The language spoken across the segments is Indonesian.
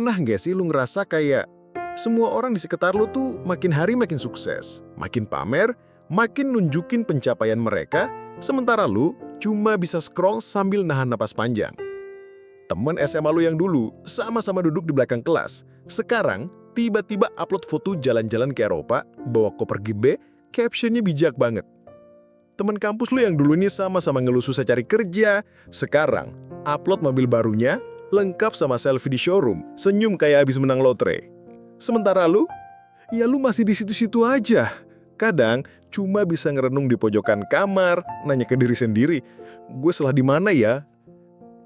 Pernah nggak sih lu ngerasa kayak semua orang di sekitar lu tuh makin hari makin sukses, makin pamer, makin nunjukin pencapaian mereka, sementara lu cuma bisa scroll sambil nahan napas panjang? Temen SMA lu yang dulu sama-sama duduk di belakang kelas, sekarang tiba-tiba upload foto jalan-jalan ke Eropa, bawa koper gede, captionnya bijak banget. Temen kampus lu yang dulu ini sama-sama ngeluh susah cari kerja, sekarang upload mobil barunya, lengkap sama selfie di showroom, senyum kayak habis menang lotre. Sementara lu, ya lu masih di situ-situ aja. Kadang cuma bisa ngerenung di pojokan kamar, nanya ke diri sendiri, gue salah di mana ya?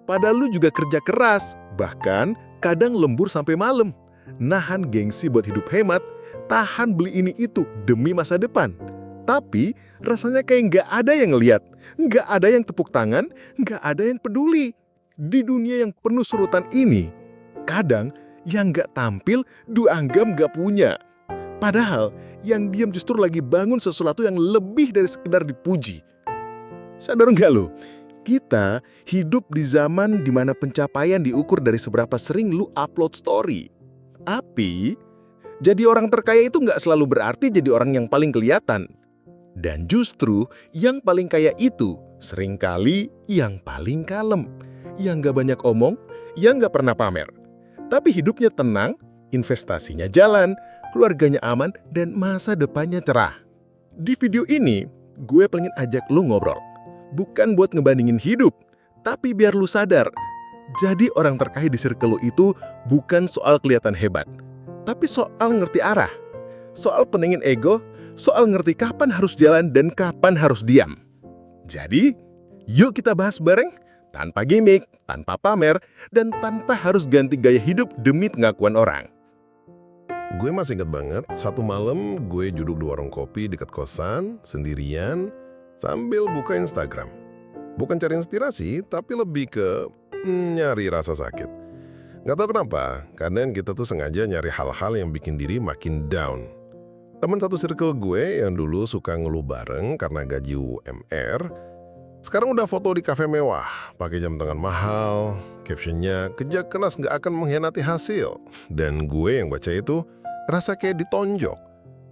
Padahal lu juga kerja keras, bahkan kadang lembur sampai malam. Nahan gengsi buat hidup hemat, tahan beli ini itu demi masa depan. Tapi rasanya kayak nggak ada yang ngeliat, nggak ada yang tepuk tangan, nggak ada yang peduli. Di dunia yang penuh surutan ini, kadang yang nggak tampil dianggap nggak punya. Padahal yang diam justru lagi bangun sesuatu yang lebih dari sekedar dipuji. Sadar nggak lo? Kita hidup di zaman di mana pencapaian diukur dari seberapa sering lu upload story. Tapi, jadi orang terkaya itu nggak selalu berarti jadi orang yang paling kelihatan. Dan justru yang paling kaya itu seringkali yang paling kalem, yang nggak banyak omong, yang nggak pernah pamer. Tapi hidupnya tenang, investasinya jalan, keluarganya aman, dan masa depannya cerah. Di video ini, gue pengen ajak lu ngobrol. Bukan buat ngebandingin hidup, tapi biar lu sadar. Jadi orang terkaya di circle lu itu bukan soal kelihatan hebat, tapi soal ngerti arah. Soal peningin ego, soal ngerti kapan harus jalan dan kapan harus diam. Jadi, yuk kita bahas bareng, tanpa gimmick, tanpa pamer, dan tanpa harus ganti gaya hidup demi pengakuan orang. Gue masih inget banget, satu malam gue duduk di warung kopi dekat kosan, sendirian, sambil buka Instagram. Bukan cari inspirasi, tapi lebih ke nyari rasa sakit. Gak tahu kenapa, kadang kita tuh sengaja nyari hal-hal yang bikin diri makin down. Teman satu circle gue yang dulu suka ngeluh bareng karena gaji UMR, sekarang udah foto di kafe mewah, pakai jam tangan mahal, captionnya kerja keras gak akan mengkhianati hasil. Dan gue yang baca itu, rasa kayak ditonjok.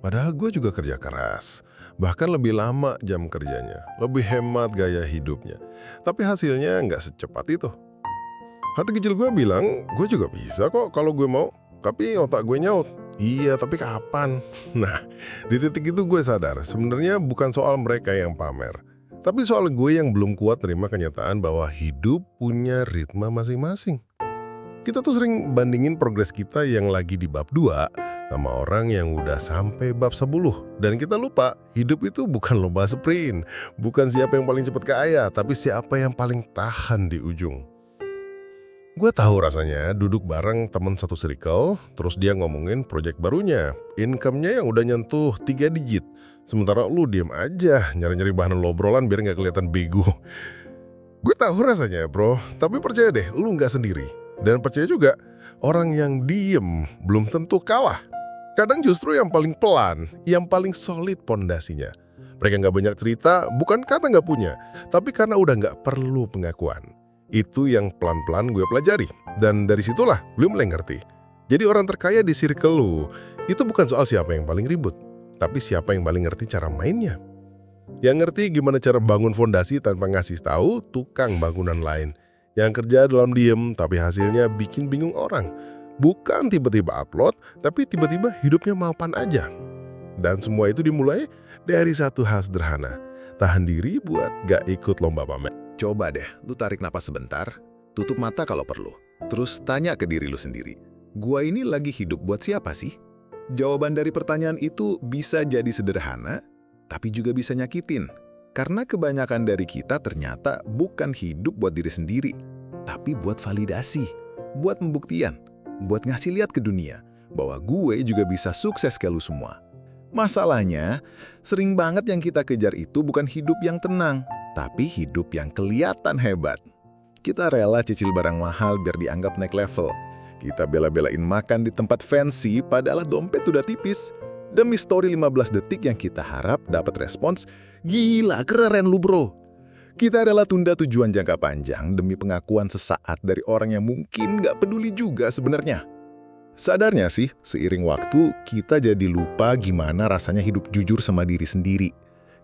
Padahal gue juga kerja keras, bahkan lebih lama jam kerjanya, lebih hemat gaya hidupnya. Tapi hasilnya nggak secepat itu. Hati kecil gue bilang, gue juga bisa kok kalau gue mau. Tapi otak gue nyaut, iya tapi kapan? Nah, di titik itu gue sadar, sebenarnya bukan soal mereka yang pamer. Tapi soal gue yang belum kuat terima kenyataan bahwa hidup punya ritme masing-masing. Kita tuh sering bandingin progres kita yang lagi di bab 2 sama orang yang udah sampai bab 10. Dan kita lupa, hidup itu bukan lomba sprint. Bukan siapa yang paling cepat kaya, tapi siapa yang paling tahan di ujung. Gue tahu rasanya duduk bareng temen satu circle, terus dia ngomongin proyek barunya. Income-nya yang udah nyentuh 3 digit. Sementara lu diem aja, nyari-nyari bahan obrolan biar gak kelihatan bego. Gue tahu rasanya bro, tapi percaya deh, lu gak sendiri. Dan percaya juga, orang yang diem belum tentu kalah. Kadang justru yang paling pelan, yang paling solid pondasinya. Mereka nggak banyak cerita, bukan karena nggak punya, tapi karena udah nggak perlu pengakuan. Itu yang pelan-pelan gue pelajari. Dan dari situlah gue mulai ngerti. Jadi orang terkaya di circle lu, itu bukan soal siapa yang paling ribut, tapi siapa yang paling ngerti cara mainnya. Yang ngerti gimana cara bangun fondasi tanpa ngasih tahu tukang bangunan lain. Yang kerja dalam diem, tapi hasilnya bikin bingung orang. Bukan tiba-tiba upload, tapi tiba-tiba hidupnya mapan aja. Dan semua itu dimulai dari satu hal sederhana. Tahan diri buat gak ikut lomba pamer. Coba deh, lu tarik napas sebentar, tutup mata kalau perlu. Terus tanya ke diri lu sendiri, gua ini lagi hidup buat siapa sih? Jawaban dari pertanyaan itu bisa jadi sederhana, tapi juga bisa nyakitin. Karena kebanyakan dari kita ternyata bukan hidup buat diri sendiri, tapi buat validasi, buat pembuktian, buat ngasih lihat ke dunia bahwa gue juga bisa sukses kayak lu semua. Masalahnya, sering banget yang kita kejar itu bukan hidup yang tenang, tapi hidup yang kelihatan hebat. Kita rela cicil barang mahal biar dianggap naik level. Kita bela-belain makan di tempat fancy padahal dompet udah tipis. Demi story 15 detik yang kita harap dapat respons, gila keren lu bro. Kita rela tunda tujuan jangka panjang demi pengakuan sesaat dari orang yang mungkin gak peduli juga sebenarnya. Sadarnya sih, seiring waktu kita jadi lupa gimana rasanya hidup jujur sama diri sendiri.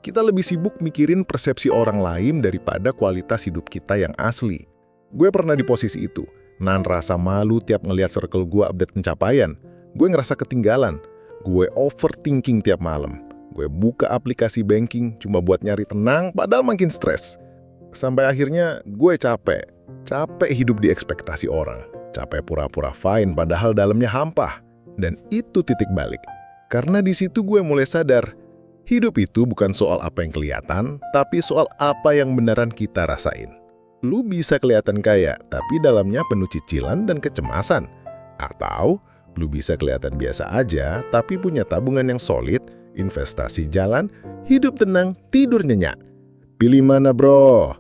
Kita lebih sibuk mikirin persepsi orang lain daripada kualitas hidup kita yang asli. Gue pernah di posisi itu, nahan rasa malu tiap ngeliat circle gue update pencapaian. Gue ngerasa ketinggalan, gue overthinking tiap malam. Gue buka aplikasi banking cuma buat nyari tenang padahal makin stres. Sampai akhirnya gue capek hidup di ekspektasi orang. Capek pura-pura fine padahal dalamnya hampa. Dan itu titik balik. Karena di situ gue mulai sadar, hidup itu bukan soal apa yang kelihatan, tapi soal apa yang beneran kita rasain. Lu bisa kelihatan kaya, tapi dalamnya penuh cicilan dan kecemasan. Atau lu bisa kelihatan biasa aja, tapi punya tabungan yang solid, investasi jalan, hidup tenang, tidur nyenyak. Pilih mana bro?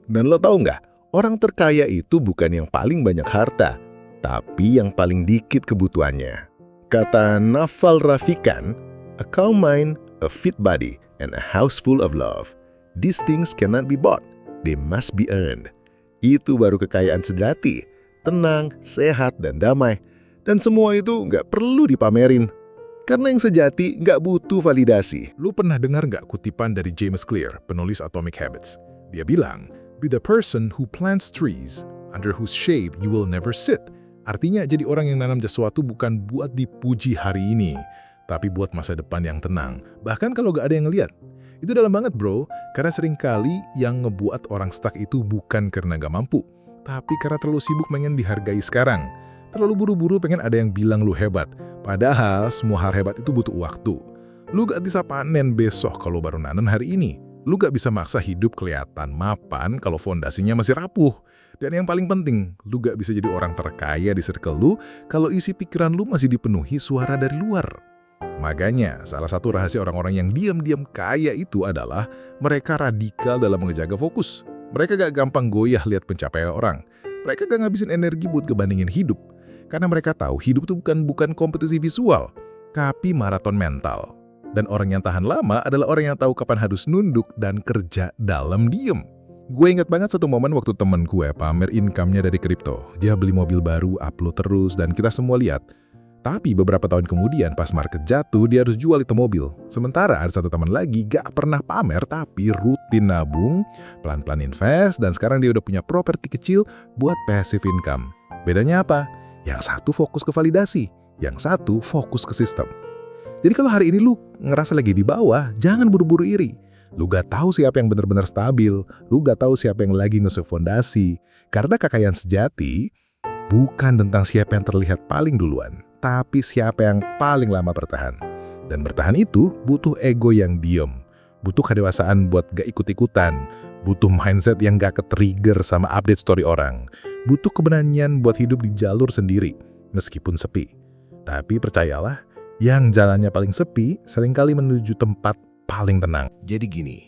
Dan lo tahu nggak? Orang terkaya itu bukan yang paling banyak harta, tapi yang paling dikit kebutuhannya. Kata Naval Ravikant, a calm mind, a fit body, and a house full of love. These things cannot be bought, they must be earned. Itu baru kekayaan sejati, tenang, sehat, dan damai. Dan semua itu nggak perlu dipamerin. Karena yang sejati nggak butuh validasi. Lu pernah dengar nggak kutipan dari James Clear, penulis Atomic Habits? Dia bilang, "Be the person who plants trees, under whose shade you will never sit." Artinya jadi orang yang nanam sesuatu bukan buat dipuji hari ini, tapi buat masa depan yang tenang. Bahkan kalau gak ada yang ngeliat. Itu dalam banget bro, karena seringkali yang ngebuat orang stuck itu bukan karena gak mampu, tapi karena terlalu sibuk pengen dihargai sekarang. Terlalu buru-buru pengen ada yang bilang lu hebat, padahal semua hal hebat itu butuh waktu. Lu gak bisa panen besok kalau baru nanen hari ini. Lu gak bisa maksa hidup kelihatan mapan kalau fondasinya masih rapuh. Dan yang paling penting, lu gak bisa jadi orang terkaya di circle lu kalau isi pikiran lu masih dipenuhi suara dari luar. Makanya, salah satu rahasia orang-orang yang diam-diam kaya itu adalah mereka radikal dalam menjaga fokus. Mereka gak gampang goyah lihat pencapaian orang. Mereka gak ngabisin energi buat ngebandingin hidup. Karena mereka tahu hidup itu bukan kompetisi visual, tapi maraton mental. Dan orang yang tahan lama adalah orang yang tahu kapan harus nunduk dan kerja dalam diem. Gue ingat banget satu momen waktu temen gue pamer income-nya dari kripto. Dia beli mobil baru, upload terus, dan kita semua lihat. Tapi beberapa tahun kemudian pas market jatuh, dia harus jual itu mobil. Sementara ada satu teman lagi gak pernah pamer tapi rutin nabung, pelan-pelan invest, dan sekarang dia udah punya properti kecil buat passive income. Bedanya apa? Yang satu fokus ke validasi, yang satu fokus ke sistem. Jadi kalau hari ini lu ngerasa lagi di bawah, jangan buru-buru iri. Lu gak tahu siapa yang benar-benar stabil, lu gak tahu siapa yang lagi ngusuk fondasi. Karena kekayaan sejati bukan tentang siapa yang terlihat paling duluan, tapi siapa yang paling lama bertahan. Dan bertahan itu butuh ego yang diem, butuh kedewasaan buat gak ikut-ikutan, butuh mindset yang gak ke-trigger sama update story orang, butuh keberanian buat hidup di jalur sendiri, meskipun sepi. Tapi percayalah, yang jalannya paling sepi seringkali menuju tempat paling tenang. Jadi gini,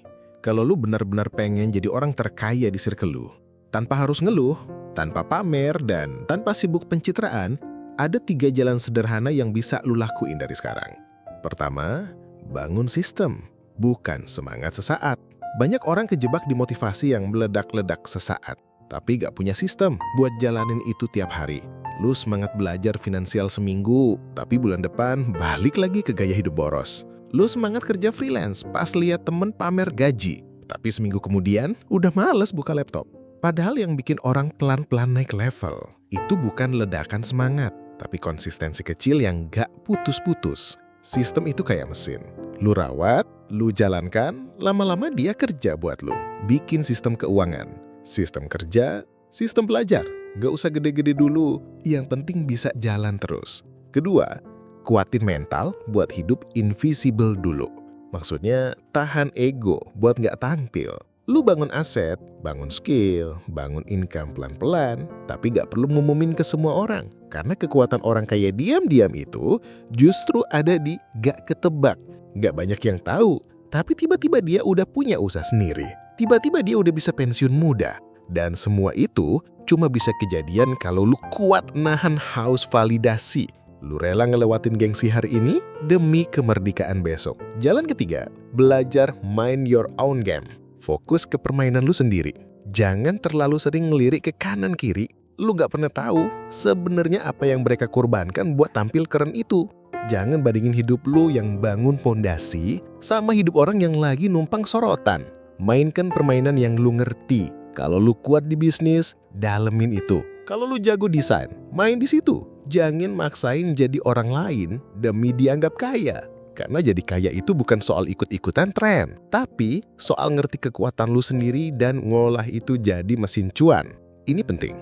kalau lu benar-benar pengen jadi orang terkaya di circle lu, tanpa harus ngeluh, tanpa pamer, dan tanpa sibuk pencitraan, ada 3 jalan sederhana yang bisa lu lakuin dari sekarang. Pertama, bangun sistem, bukan semangat sesaat. Banyak orang kejebak di motivasi yang meledak-ledak sesaat, tapi gak punya sistem buat jalanin itu tiap hari. Lu semangat belajar finansial seminggu, tapi bulan depan balik lagi ke gaya hidup boros. Lu semangat kerja freelance pas lihat temen pamer gaji, tapi seminggu kemudian udah males buka laptop. Padahal yang bikin orang pelan-pelan naik level, itu bukan ledakan semangat, tapi konsistensi kecil yang gak putus-putus. Sistem itu kayak mesin. Lu rawat, lu jalankan, lama-lama dia kerja buat lu. Bikin sistem keuangan, sistem kerja, sistem belajar. Gak usah gede-gede dulu, yang penting bisa jalan terus. Kedua, kuatin mental buat hidup invisible dulu. Maksudnya, tahan ego buat gak tampil. Lu bangun aset, bangun skill, bangun income pelan-pelan, tapi gak perlu ngumumin ke semua orang. Karena kekuatan orang kaya diam-diam itu justru ada di gak ketebak. Gak banyak yang tahu, tapi tiba-tiba dia udah punya usaha sendiri. Tiba-tiba dia udah bisa pensiun muda. Dan semua itu cuma bisa kejadian kalau lu kuat nahan haus validasi. Lu rela ngelewatin gengsi hari ini demi kemerdekaan besok. Jalan ketiga, belajar mind your own game. Fokus ke permainan lu sendiri. Jangan terlalu sering ngelirik ke kanan kiri. lu nggak pernah tahu sebenarnya apa yang mereka korbankan buat tampil keren itu. Jangan bandingin hidup lu yang bangun pondasi sama hidup orang yang lagi numpang sorotan. Mainkan permainan yang lu ngerti. Kalau lu kuat di bisnis, dalemin itu. Kalau lu jago desain, main di situ. Jangan maksain jadi orang lain demi dianggap kaya. Karena jadi kaya itu bukan soal ikut-ikutan tren, tapi soal ngerti kekuatan lu sendiri dan ngolah itu jadi mesin cuan. Ini penting.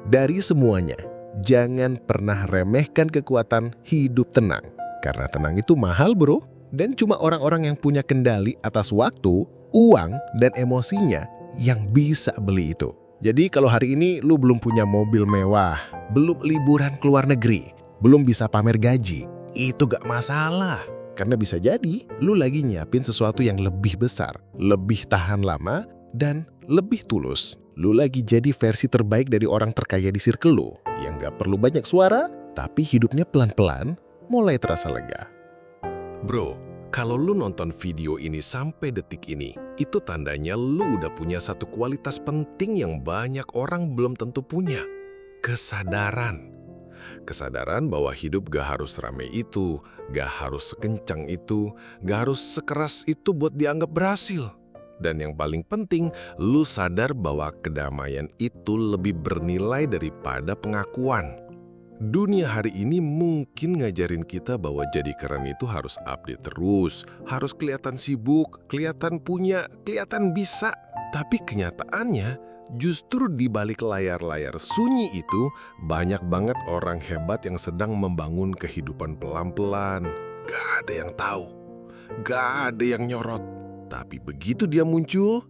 Dari semuanya, jangan pernah remehkan kekuatan hidup tenang. Karena tenang itu mahal bro, dan cuma orang-orang yang punya kendali atas waktu, uang, dan emosinya yang bisa beli itu. Jadi kalau hari ini lu belum punya mobil mewah, belum liburan ke luar negeri, belum bisa pamer gaji, itu gak masalah. Karena bisa jadi lu lagi nyiapin sesuatu yang lebih besar, lebih tahan lama, dan lebih tulus. Lu lagi jadi versi terbaik dari orang terkaya di circle lu, yang gak perlu banyak suara, tapi hidupnya pelan-pelan mulai terasa lega. Bro, kalau lu nonton video ini sampai detik ini, itu tandanya lu udah punya satu kualitas penting yang banyak orang belum tentu punya. Kesadaran. Kesadaran bahwa hidup gak harus ramai itu, gak harus sekencang itu, gak harus sekeras itu buat dianggap berhasil. Dan yang paling penting, lu sadar bahwa kedamaian itu lebih bernilai daripada pengakuan. Dunia hari ini mungkin ngajarin kita bahwa jadi keren itu harus update terus, harus kelihatan sibuk, kelihatan punya, kelihatan bisa. Tapi kenyataannya, justru di balik layar-layar sunyi itu, banyak banget orang hebat yang sedang membangun kehidupan pelan-pelan. Gak ada yang tahu, gak ada yang nyorot. Tapi begitu dia muncul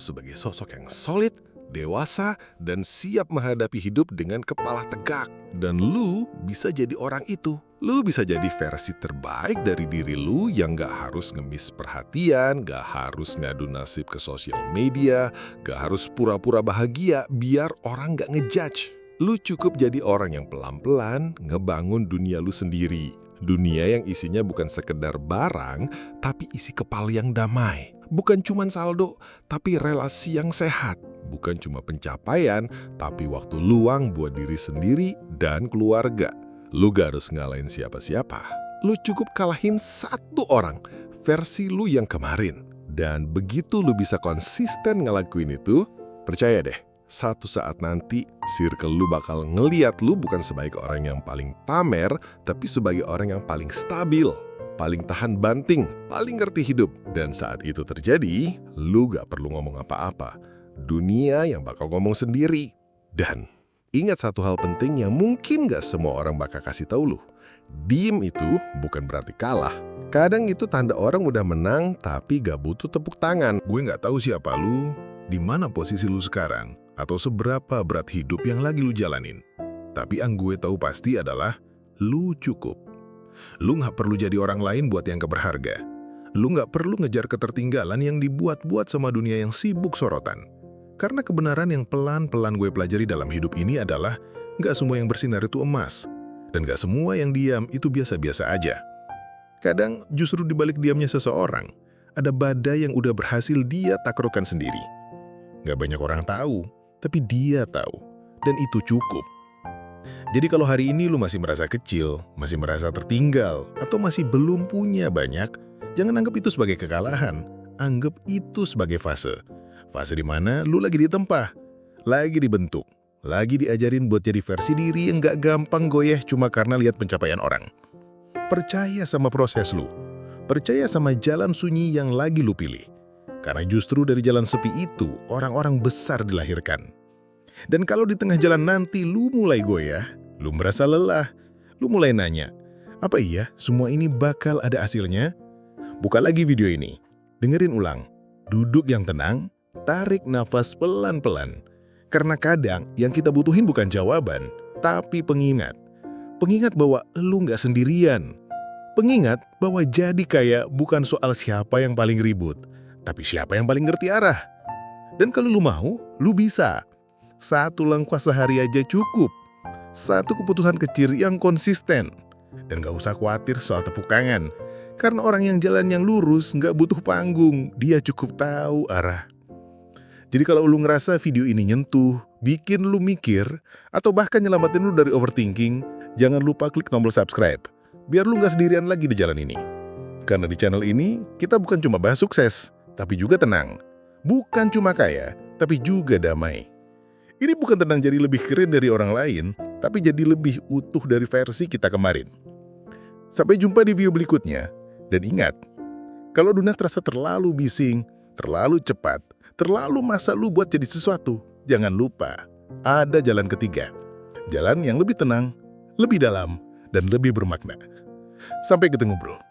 sebagai sosok yang solid, dewasa, dan siap menghadapi hidup dengan kepala tegak. Dan lu bisa jadi orang itu. Lu bisa jadi versi terbaik dari diri lu yang gak harus ngemis perhatian, gak harus ngadu nasib ke sosial media, gak harus pura-pura bahagia biar orang gak ngejudge. Lu cukup jadi orang yang pelan-pelan ngebangun dunia lu sendiri. Dunia yang isinya bukan sekedar barang, tapi isi kepala yang damai. Bukan cuma saldo, tapi relasi yang sehat. Bukan cuma pencapaian, tapi waktu luang buat diri sendiri dan keluarga. Lu gak harus ngalahin siapa-siapa. Lu cukup kalahin satu orang, versi lu yang kemarin. Dan begitu lu bisa konsisten ngelakuin itu, percaya deh, satu saat nanti circle lu bakal ngeliat lu bukan sebagai orang yang paling pamer, tapi sebagai orang yang paling stabil, paling tahan banting, paling ngerti hidup. Dan saat itu terjadi, lu gak perlu ngomong apa-apa. Dunia yang bakal ngomong sendiri. Dan ingat satu hal penting yang mungkin gak semua orang bakal kasih tahu lu. Diem itu bukan berarti kalah. Kadang itu tanda orang udah menang tapi gak butuh tepuk tangan. Gue nggak tahu siapa lu, di mana posisi lu sekarang, atau seberapa berat hidup yang lagi lu jalanin. Tapi yang gue tahu pasti adalah lu cukup. Lu nggak perlu jadi orang lain buat yang berharga. Lu nggak perlu ngejar ketertinggalan yang dibuat-buat sama dunia yang sibuk sorotan. Karena kebenaran yang pelan-pelan gue pelajari dalam hidup ini adalah nggak semua yang bersinar itu emas. Dan nggak semua yang diam itu biasa-biasa aja. Kadang justru di balik diamnya seseorang, ada badai yang udah berhasil dia taklukkan sendiri. Nggak banyak orang tahu, tapi dia tahu. Dan itu cukup. Jadi kalau hari ini lu masih merasa kecil, masih merasa tertinggal, atau masih belum punya banyak, jangan anggap itu sebagai kekalahan. Anggap itu sebagai fase. Fase di mana lu lagi ditempa, lagi dibentuk, lagi diajarin buat jadi versi diri yang gak gampang goyah cuma karena lihat pencapaian orang. Percaya sama proses lu. Percaya sama jalan sunyi yang lagi lu pilih. Karena justru dari jalan sepi itu, orang-orang besar dilahirkan. Dan kalau di tengah jalan nanti lu mulai goyah, lu merasa lelah, lu mulai nanya, apa iya semua ini bakal ada hasilnya? Buka lagi video ini, dengerin ulang, duduk yang tenang, tarik nafas pelan-pelan. Karena kadang yang kita butuhin bukan jawaban, tapi pengingat. Pengingat bahwa lu nggak sendirian. Pengingat bahwa jadi kaya bukan soal siapa yang paling ribut, tapi siapa yang paling ngerti arah. Dan kalau lu mau, lu bisa. Satu langkah sehari aja cukup. Satu keputusan kecil yang konsisten. Dan gak usah khawatir soal tepuk tangan. Karena orang yang jalan yang lurus gak butuh panggung. Dia cukup tahu arah. Jadi kalau lu ngerasa video ini nyentuh, bikin lu mikir, atau bahkan nyelamatin lu dari overthinking, jangan lupa klik tombol subscribe, biar lu nggak sendirian lagi di jalan ini. Karena di channel ini, kita bukan cuma bahas sukses, tapi juga tenang. Bukan cuma kaya, tapi juga damai. Ini bukan tentang jadi lebih keren dari orang lain, tapi jadi lebih utuh dari versi kita kemarin. Sampai jumpa di video berikutnya. Dan ingat, kalau dunia terasa terlalu bising, terlalu cepat, terlalu masa lu buat jadi sesuatu, jangan lupa, ada jalan ketiga. Jalan yang lebih tenang, lebih dalam, dan lebih bermakna. Sampai ketemu bro.